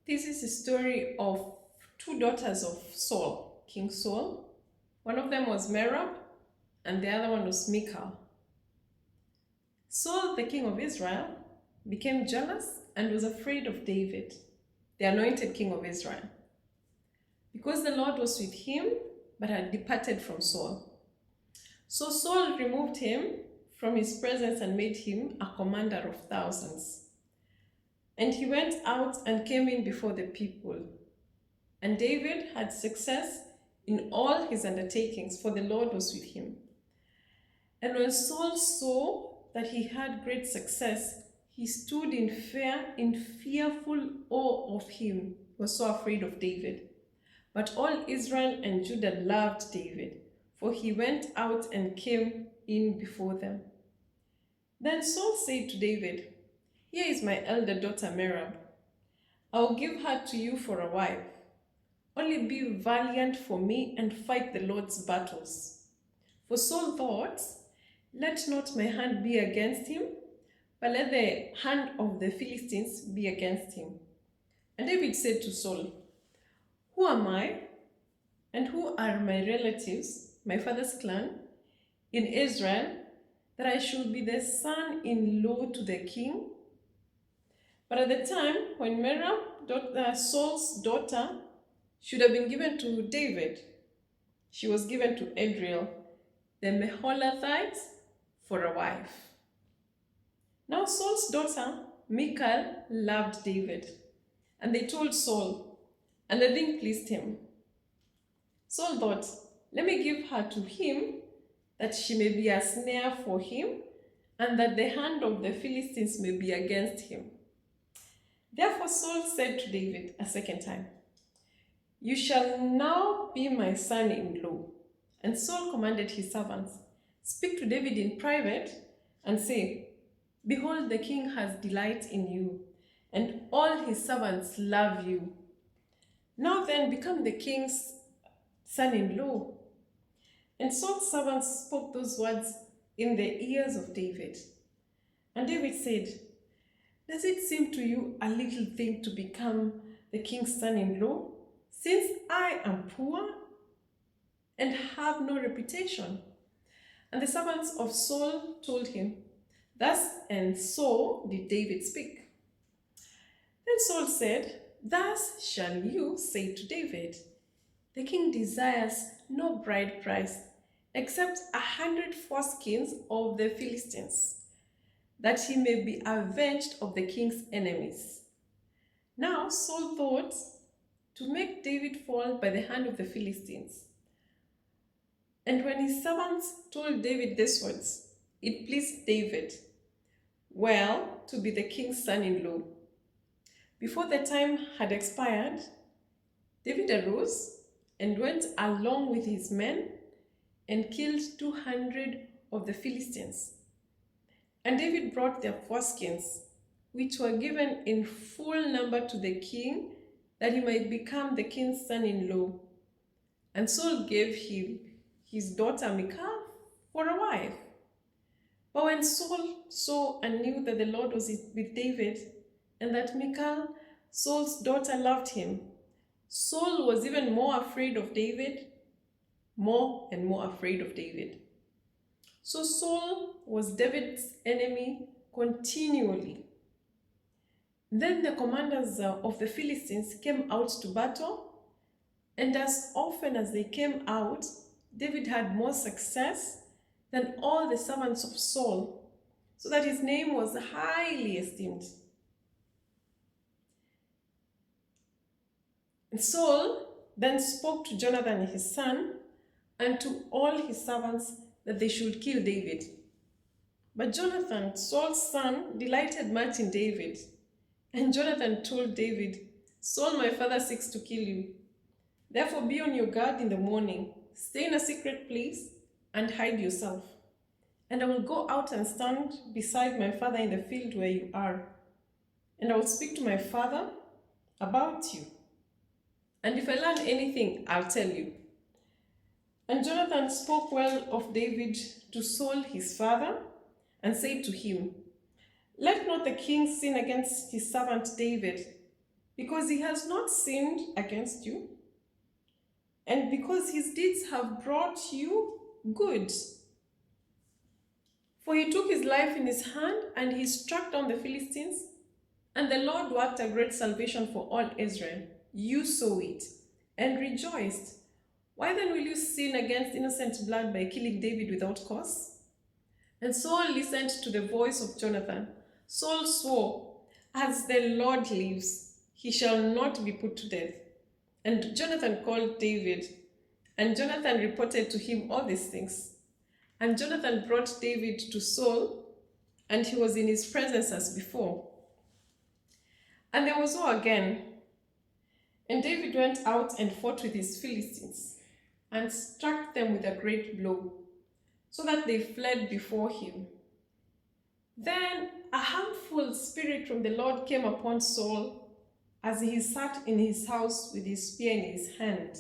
This is the story of two daughters of Saul, King Saul. One of them was Merab, and the other one was Michal. Saul, the king of Israel, became jealous and was afraid of David, the anointed king of Israel, because the Lord was with him but had departed from Saul. So Saul removed him from his presence and made him a commander of thousands. And he went out and came in before the people. And David had success in all his undertakings, for the Lord was with him. And when Saul saw that he had great success, he stood in fearful awe of him, was so afraid of David. But all Israel and Judah loved David, for he went out and came in before them. Then Saul said to David, "Here is my elder daughter Merab. I will give her to you for a wife. Only be valiant for me and fight the Lord's battles." For Saul thought, "Let not my hand be against him, but let the hand of the Philistines be against him." And David said to Saul, "Who am I, and who are my relatives, my father's clan, in Israel, that I should be the son-in-law to the king?" But at the time when Merab, Saul's daughter, should have been given to David, she was given to Adriel, the Meholathite, for a wife. Now Saul's daughter, Michal, loved David, and they told Saul, and the thing pleased him. Saul thought, "Let me give her to him, that she may be a snare for him, and that the hand of the Philistines may be against him." Therefore Saul said to David a second time, "You shall now be my son-in-law." And Saul commanded his servants, "Speak to David in private and say, 'Behold, the king has delight in you, and all his servants love you. Now then, become the king's son-in-law.'" And Saul's servants spoke those words in the ears of David. And David said, "Does it seem to you a little thing to become the king's son-in-law, since I am poor and have no reputation?" And the servants of Saul told him, "Thus and so did David speak." Then Saul said, "Thus shall you say to David, 'The king desires no bride price, except 100 foreskins of the Philistines, that he may be avenged of the king's enemies.'" Now Saul thought to make David fall by the hand of the Philistines. And when his servants told David these words, it pleased David well to be the king's son-in-law. Before the time had expired, David arose and went along with his men and killed 200 of the Philistines. And David brought their foreskins, which were given in full number to the king, that he might become the king's son-in-law. And Saul gave him his daughter Michal for a wife. But when Saul saw and knew that the Lord was with David, and that Michal, Saul's daughter, loved him, Saul was even more afraid of David, more and more afraid of David. So Saul was David's enemy continually. Then the commanders of the Philistines came out to battle, and as often as they came out, David had more success than all the servants of Saul, so that his name was highly esteemed. And Saul then spoke to Jonathan his son and to all his servants that they should kill David. But Jonathan, Saul's son, delighted much in David. And Jonathan told David, "Saul my father seeks to kill you. Therefore be on your guard in the morning. Stay in a secret place and hide yourself. And I will go out and stand beside my father in the field where you are. And I will speak to my father about you. And if I learn anything, I'll tell you." And Jonathan spoke well of David to Saul his father, and said to him, "Let not the king sin against his servant David, because he has not sinned against you, and because his deeds have brought you good. For he took his life in his hand, and he struck down the Philistines, and the Lord worked a great salvation for all Israel. You saw it and rejoiced. Why then will you sin against innocent blood by killing David without cause? And Saul listened to the voice of Jonathan. Saul swore, as the Lord lives, he shall not be put to death. And Jonathan called David, and Jonathan reported to him all these things. And Jonathan brought David to Saul, and he was in his presence as before. And there was war again. And David went out and fought with his Philistines, and struck them with a great blow, so that they fled before him. Then a harmful spirit from the Lord came upon Saul as he sat in his house with his spear in his hand.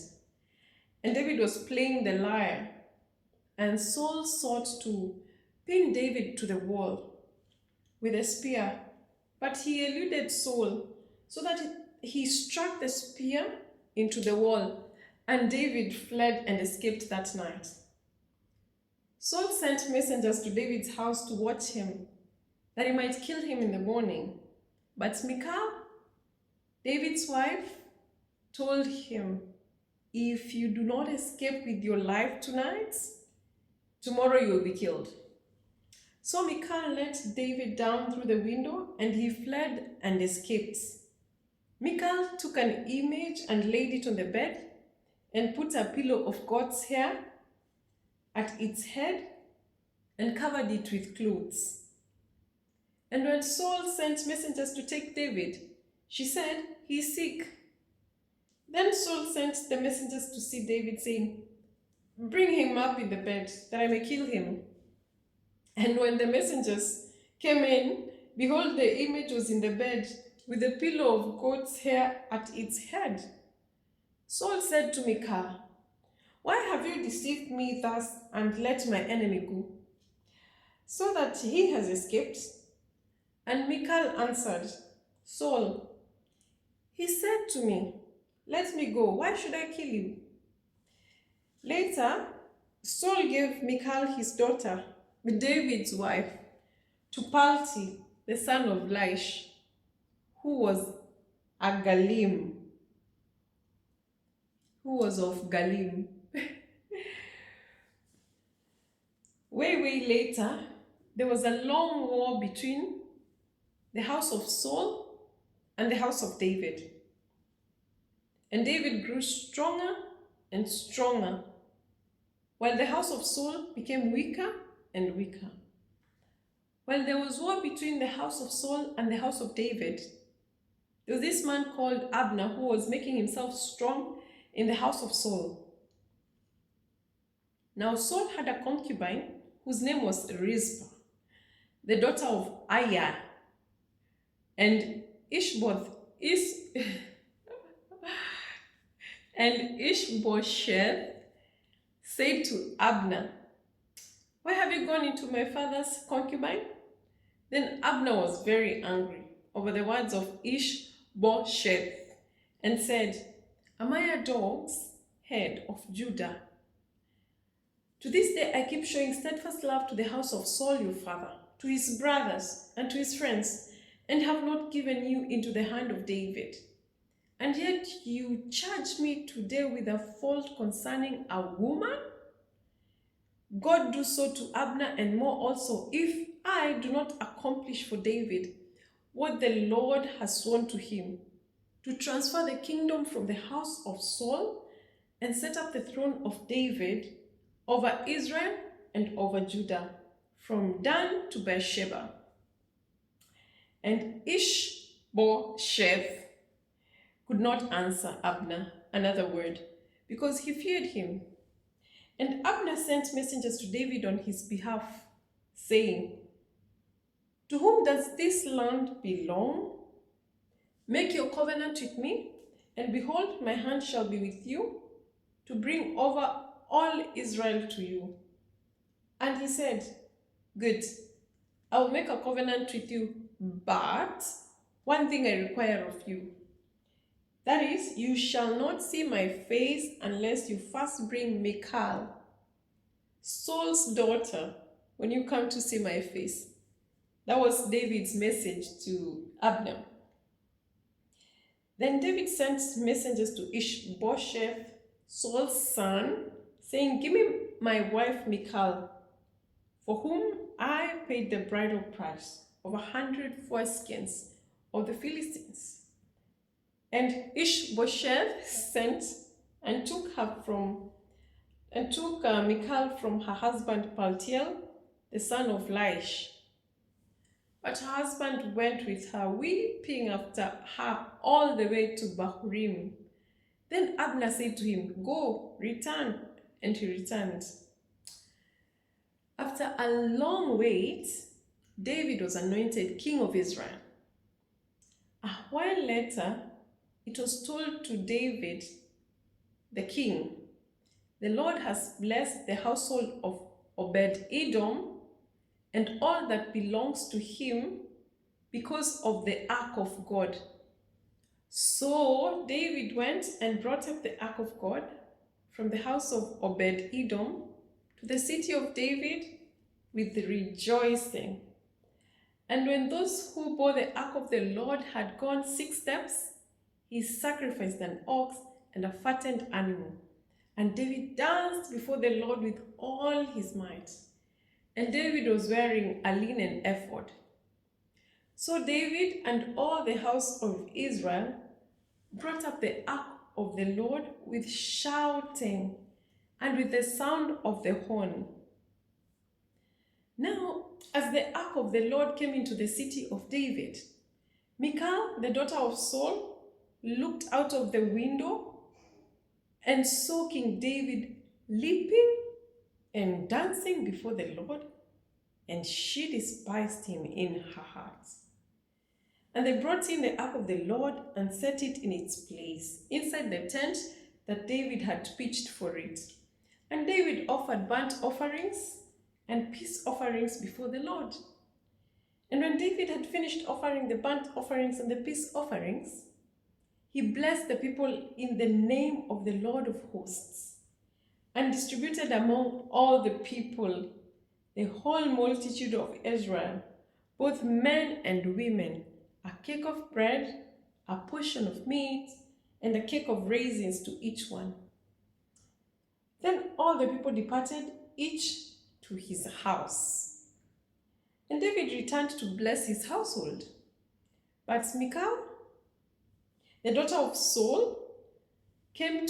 And David was playing the lyre, and Saul sought to pin David to the wall with a spear, but he eluded Saul, so that he struck the spear into the wall, and David fled and escaped that night. Saul sent messengers to David's house to watch him, that he might kill him in the morning. But Michal, David's wife, told him, if you do not escape with your life tonight, tomorrow you will be killed. So Michal let David down through the window, and he fled and escaped. Michal took an image and laid it on the bed, and put a pillow of goat's hair at its head, and covered it with clothes. And when Saul sent messengers to take David, she said, he is sick. Then Saul sent the messengers to see David, saying, bring him up in the bed, that I may kill him. And when the messengers came in, behold, the image was in the bed, with a pillow of goat's hair at its head. Saul said to Michal, why have you deceived me thus, and let my enemy go, so that he has escaped? And Michal answered, Saul, he said to me, let me go, why should I kill you? Later, Saul gave Michal his daughter, David's wife, to Palti, the son of Laish, who was of Galim. Way later, there was a long war between the house of Saul and the house of David. And David grew stronger and stronger, while the house of Saul became weaker and weaker. While there was war between the house of Saul and the house of David, there was this man called Abner who was making himself strong in the house of Saul. Now Saul had a concubine whose name was Rizpah, the daughter of Aiah, and Ishbosheth said to Abner, why have you gone into my father's concubine? Then Abner was very angry over the words of Ishbosheth, and said, am I a dog's head of Judah? To this day I keep showing steadfast love to the house of Saul your father, to his brothers and to his friends, and have not given you into the hand of David. And yet you charge me today with a fault concerning a woman? God do so to Abner and more also, if I do not accomplish for David what the Lord has sworn to him, to transfer the kingdom from the house of Saul and set up the throne of David over Israel and over Judah, from Dan to Beersheba. And Ishbosheth could not answer Abner another word, because he feared him. And Abner sent messengers to David on his behalf, saying, to whom does this land belong? Make your covenant with me, and behold, my hand shall be with you, to bring over all Israel to you. And he said, good, I will make a covenant with you, but one thing I require of you, That is, you shall not see my face unless you first bring Michal, Saul's daughter, when you come to see my face. That was David's message to Abner. Then David sent messengers to Ishbosheth, Saul's son, saying, "Give me my wife Michal, for whom I paid the bridal price of 100 foreskins of the Philistines." And Ishbosheth sent and took Michal from her husband Paltiel, the son of Laish. But her husband went with her, weeping after her all the way to Bahurim. Then Abner said to him, "Go, return." And he returned. After a long wait, David was anointed king of Israel. A while later, it was told to David, the king, "The Lord has blessed the household of Obed-Edom and all that belongs to him because of the ark of God." So David went and brought up the ark of God from the house of Obed-Edom to the city of David with rejoicing. And when those who bore the ark of the Lord had gone 6 steps, he sacrificed an ox and a fattened animal. And David danced before the Lord with all his might. And David was wearing a linen ephod. So David and all the house of Israel brought up the ark of the Lord with shouting and with the sound of the horn. Now, as the ark of the Lord came into the city of David, Michal, the daughter of Saul, looked out of the window and saw King David leaping and dancing before the Lord, and she despised him in her heart. And they brought in the ark of the Lord and set it in its place, inside the tent that David had pitched for it. And David offered burnt offerings and peace offerings before the Lord. And when David had finished offering the burnt offerings and the peace offerings, he blessed the people in the name of the Lord of hosts, and distributed among all the people, the whole multitude of Israel, both men and women, a cake of bread, a portion of meat, and a cake of raisins to each one. Then all the people departed, each to his house. And David returned to bless his household. But Michal, the daughter of Saul, came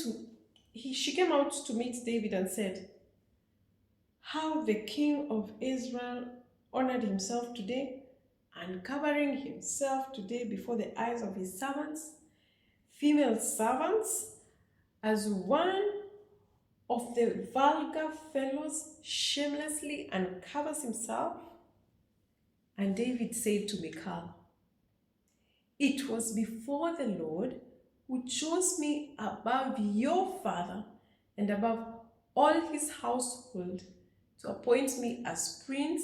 out to meet David and said, "How the king of Israel honored himself today, uncovering himself today before the eyes of his servants, female servants, as one of the vulgar fellows shamelessly uncovers himself." And David said to Michal, "It was before the Lord who chose me above your father and above all his household to appoint me as prince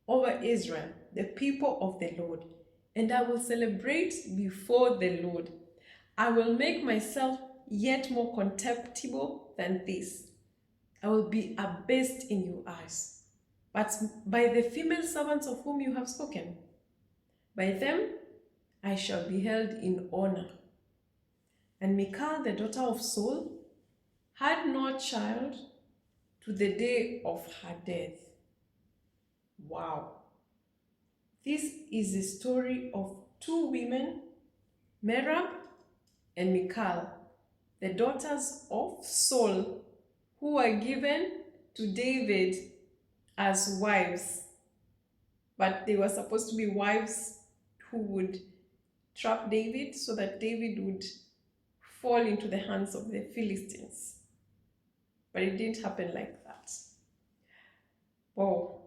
over Israel, the people of the Lord. And I will celebrate before the Lord. I will make myself yet more contemptible than this. I will be abased in your eyes. But by the female servants of whom you have spoken, by them I shall be held in honor." And Michal, the daughter of Saul, had no child to the day of her death. Wow. This is the story of 2 women, Merab and Michal, the daughters of Saul, who were given to David as wives. But they were supposed to be wives who would trap David so that David would fall into the hands of the Philistines. But it didn't happen like that. Wow.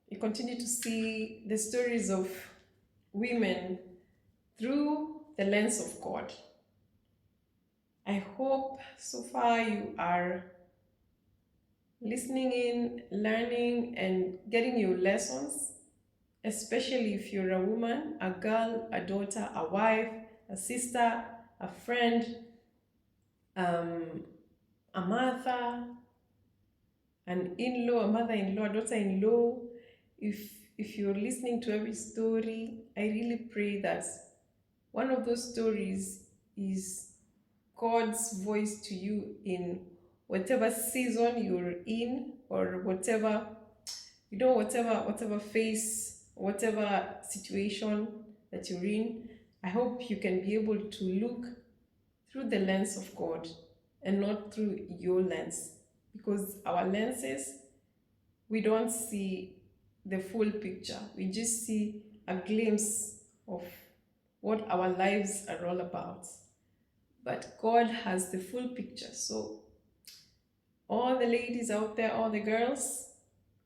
You continue to see the stories of women through the lens of God. I hope so far you are listening in, learning, and getting your lessons, especially if you're a woman, a girl, a daughter, a wife, a sister, a friend, um, a mother, an in-law, a mother-in-law, a daughter-in-law. If you're listening to every story, I really pray that one of those stories is God's voice to you in whatever season you're in, or whatever, whatever phase, whatever situation that you're in. I hope you can be able to look through the lens of God and not through your lens, because our lenses, we don't see the full picture. We just see a glimpse of what our lives are all about. But God has the full picture. So, all the ladies out there, all the girls,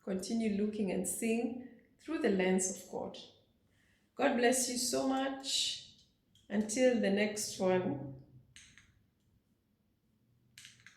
continue looking and seeing through the lens of God. God bless you so much. Until the next one.